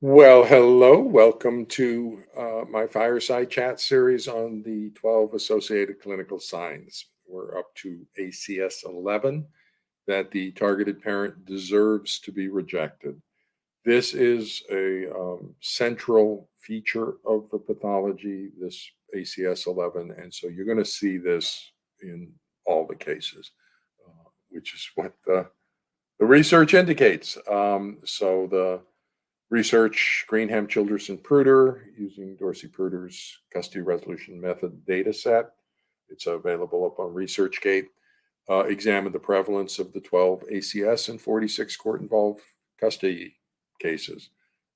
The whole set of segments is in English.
Well, hello. Welcome to my fireside chat series on the 12 associated clinical signs. We're up to ACS 11, that the targeted parent deserves to be rejected. This is a central feature of the pathology, this ACS 11. And so you're going to see this in all the cases, which is what the research indicates. So the research, Greenham, Childress, and Pruder, using Dorsey-Pruder's custody resolution method data set. It's available up on ResearchGate. Examined the prevalence of the 12 ACS and 46 court-involved custody cases.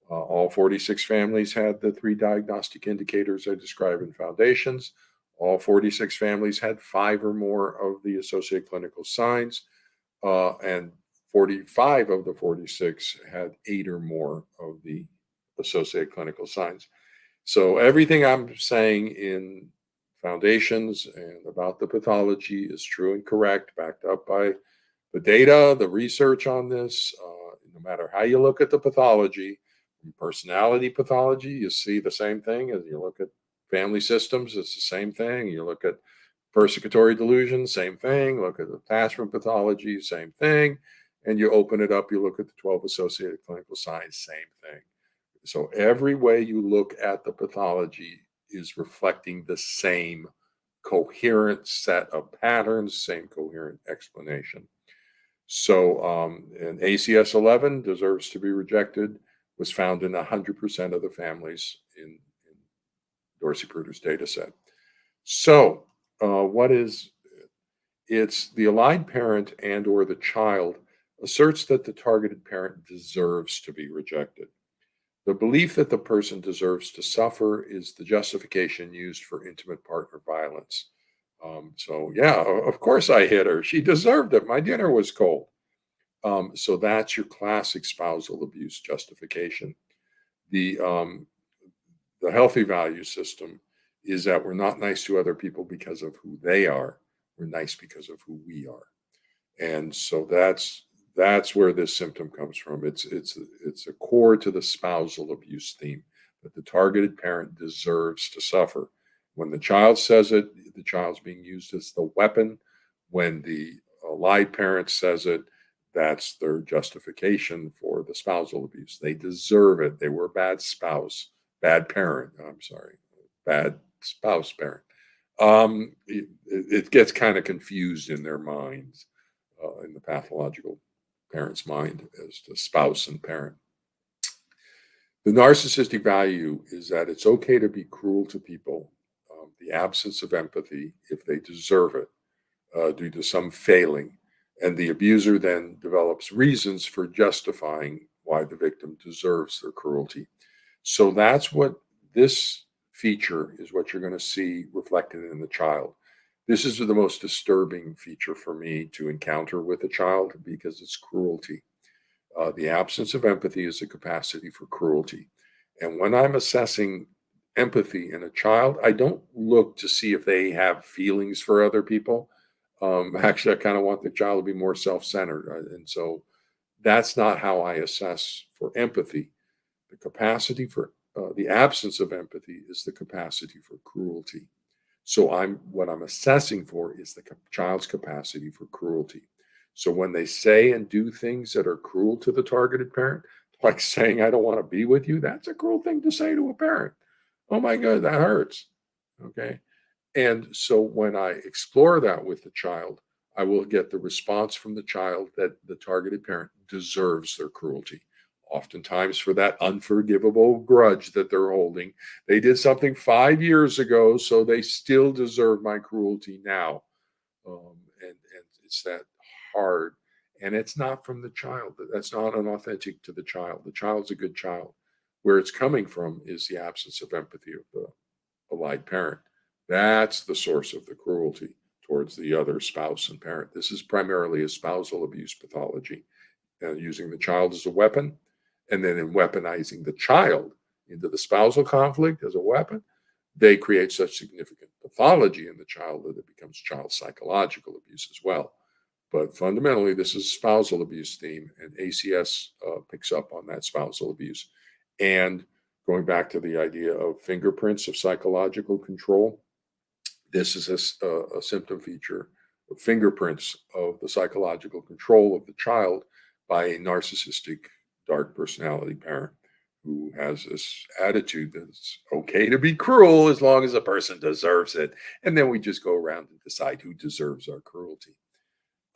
All 46 families had the three diagnostic indicators I described in Foundations. All 46 families had 5 or more of the associated clinical signs, and 45 of the 46 had 8 or more of the associated clinical signs. So everything I'm saying in Foundations and about the pathology is true and correct, backed up by the data, the research on this. No matter how you look at the pathology, personality pathology, you see the same thing. As you look at family systems, it's the same thing. You look at persecutory delusion, same thing. Look at attachment pathology, same thing. And you open it up, you look at the 12 associated clinical signs, same thing. So every way you look at the pathology is reflecting the same coherent set of patterns, same coherent explanation. So an ACS 11 deserves to be rejected, was found in 100% of the families in Dorsey-Pruder's data set. So what is it? It's the allied parent and or the child asserts that the targeted parent deserves to be rejected. The belief that the person deserves to suffer is the justification used for intimate partner violence. So, yeah, of course I hit her. She deserved it. My dinner was cold. So that's your classic spousal abuse justification. The the healthy value system is that we're not nice to other people because of who they are. We're nice because of who we are. And so that's where this symptom comes from. It's a core to the spousal abuse theme, that the targeted parent deserves to suffer. When the child says it, the child's being used as the weapon. When the allied parent says it, that's their justification for the spousal abuse. They deserve it. They were a bad spouse, bad parent. I'm sorry, bad spouse parent. It gets kind of confused in their minds, in the pathological parent's mind, as to spouse and parent. The narcissistic value is that it's okay to be cruel to people, the absence of empathy if they deserve it, due to some failing. And the abuser then develops reasons for justifying why the victim deserves their cruelty. So that's what this feature is, what you're going to see reflected in the child. This is the most disturbing feature for me to encounter with a child, because it's cruelty. The absence of empathy is a capacity for cruelty. And when I'm assessing empathy in a child, I don't look to see if they have feelings for other people. Actually, I kind of want the child to be more self-centered. And so that's not how I assess for empathy. The capacity for the absence of empathy is the capacity for cruelty. So what I'm assessing for is the child's capacity for cruelty. So when they say and do things that are cruel to the targeted parent, like saying, I don't want to be with you, that's a cruel thing to say to a parent. Oh my God, that hurts. Okay. And so when I explore that with the child, I will get the response from the child that the targeted parent deserves their cruelty. Oftentimes, for that unforgivable grudge that they're holding, they did something 5 years ago, so they still deserve my cruelty now. And it's that hard. And it's not from the child. That's not unauthentic to the child. The child's a good child. Where it's coming from is the absence of empathy of the allied parent. That's the source of the cruelty towards the other spouse and parent. This is primarily a spousal abuse pathology, using the child as a weapon, and then in weaponizing the child into the spousal conflict as a weapon, they create such significant pathology in the child that it becomes child psychological abuse as well. But fundamentally, this is a spousal abuse theme, and ACS picks up on that spousal abuse. And going back to the idea of fingerprints of psychological control, this is a symptom feature of fingerprints of the psychological control of the child by a narcissistic dark personality parent who has this attitude that it's okay to be cruel as long as a person deserves it. And then we just go around and decide who deserves our cruelty.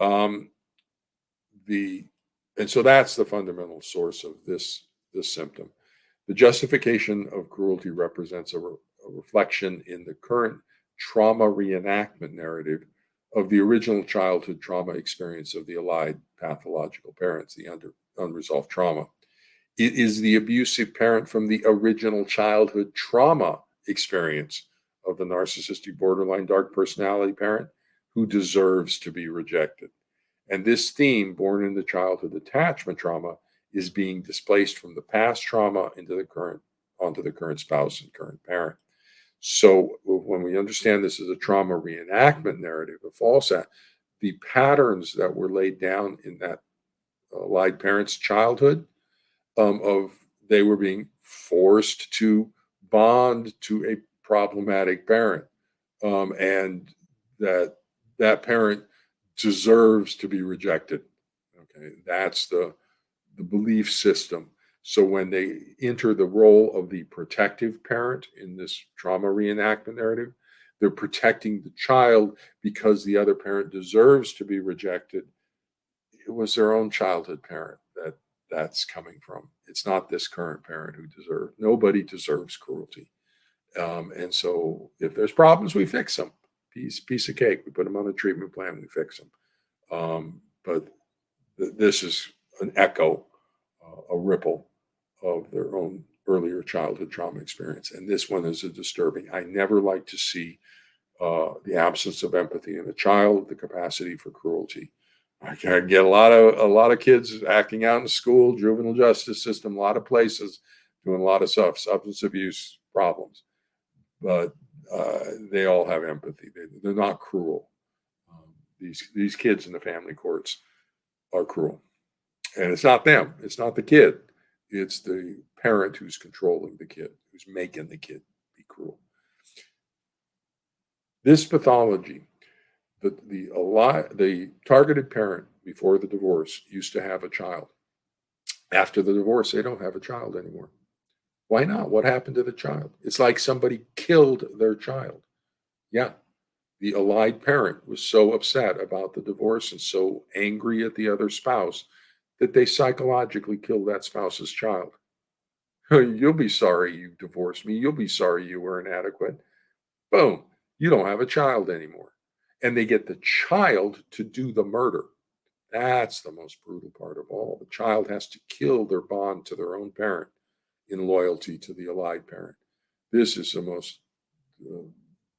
Um, the and so that's the fundamental source of this symptom. The justification of cruelty represents a reflection in the current trauma reenactment narrative of the original childhood trauma experience of the allied pathological parents, the unresolved trauma. It is the abusive parent from the original childhood trauma experience of the narcissistic borderline dark personality parent who deserves to be rejected. And this theme, born in the childhood attachment trauma, is being displaced from the past trauma into the current onto the current spouse and current parent. So when we understand this as a trauma reenactment narrative, a false act, the patterns that were laid down in that allied parent's childhood of they were being forced to bond to a problematic parent, and that parent deserves to be rejected. Okay, that's the belief system. So when they enter the role of the protective parent in this trauma reenactment narrative, they're protecting the child because the other parent deserves to be rejected. It was their own childhood parent that's coming from. It's not this current parent who deserves. Nobody deserves cruelty. And so if there's problems, we fix them. Piece of cake. We put them on a treatment plan. We fix them. But this is an echo, a ripple of their own earlier childhood trauma experience. And this one is a disturbing. I never like to see the absence of empathy in a child, the capacity for cruelty. I can get a lot of kids acting out in school, juvenile justice system, a lot of places doing a lot of stuff, substance abuse problems, but they all have empathy. They're not cruel. These kids in the family courts are cruel, and it's not them. It's not the kid. It's the parent who's controlling the kid, who's making the kid be cruel. This pathology, the targeted parent before the divorce used to have a child. After the divorce, they don't have a child anymore. Why not? What happened to the child? It's like somebody killed their child. Yeah, the allied parent was so upset about the divorce and so angry at the other spouse that they psychologically killed that spouse's child. You'll be sorry you divorced me. You'll be sorry you were inadequate. Boom, you don't have a child anymore. And they get the child to do the murder. That's the most brutal part of all. The child has to kill their bond to their own parent in loyalty to the allied parent. This is the most uh,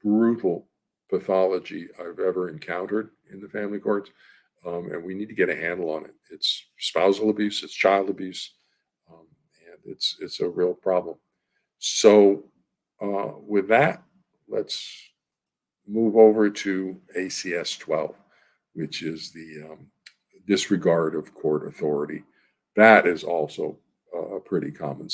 brutal pathology I've ever encountered in the family courts. And we need to get a handle on it. It's spousal abuse, it's child abuse, um, and it's a real problem. So, with that, let's move over to ACS 12, which is the disregard of court authority. That is also a pretty common